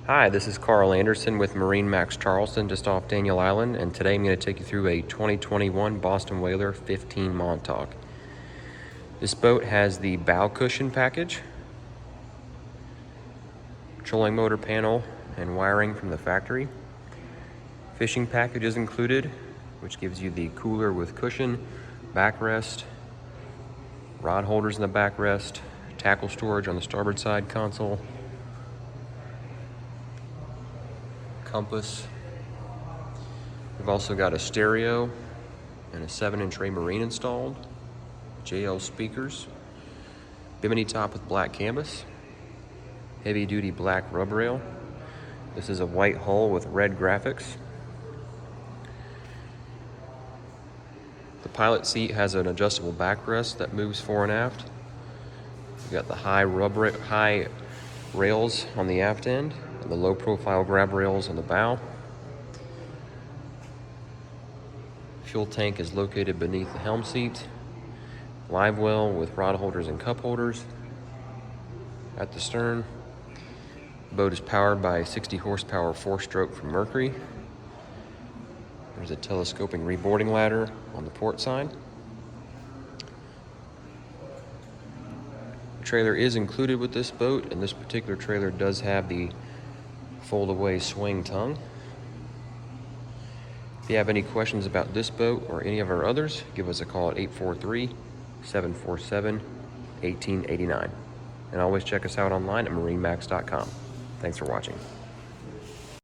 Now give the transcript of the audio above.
Hi, this is Carl Anderson with MarineMax Charleston, just off Daniel Island, and today I'm going to take you through a 2021 Boston Whaler 15 Montauk. This boat has the bow cushion package, trolling motor panel, and wiring from the factory. Fishing package is included, which gives you the cooler with cushion, backrest, rod holders in the backrest, tackle storage on the starboard side console, compass. We've also got a stereo and a 7-inch Raymarine installed, JL speakers, bimini top with black canvas, heavy duty black rub rail. This is a white hull with red graphics. The pilot seat has an adjustable backrest that moves fore and aft. We've got the high rails on the aft end and the low profile grab rails on the bow. Fuel tank is located beneath the helm seat. Livewell with rod holders and cup holders at the stern. The boat is powered by a 60 horsepower 4-stroke from Mercury. There's a telescoping reboarding ladder on the port side. The trailer is included with this boat, and this particular trailer does have the fold-away swing tongue. If you have any questions about this boat or any of our others, give us a call at 843-747-1889. And always check us out online at MarineMax.com. Thanks for watching.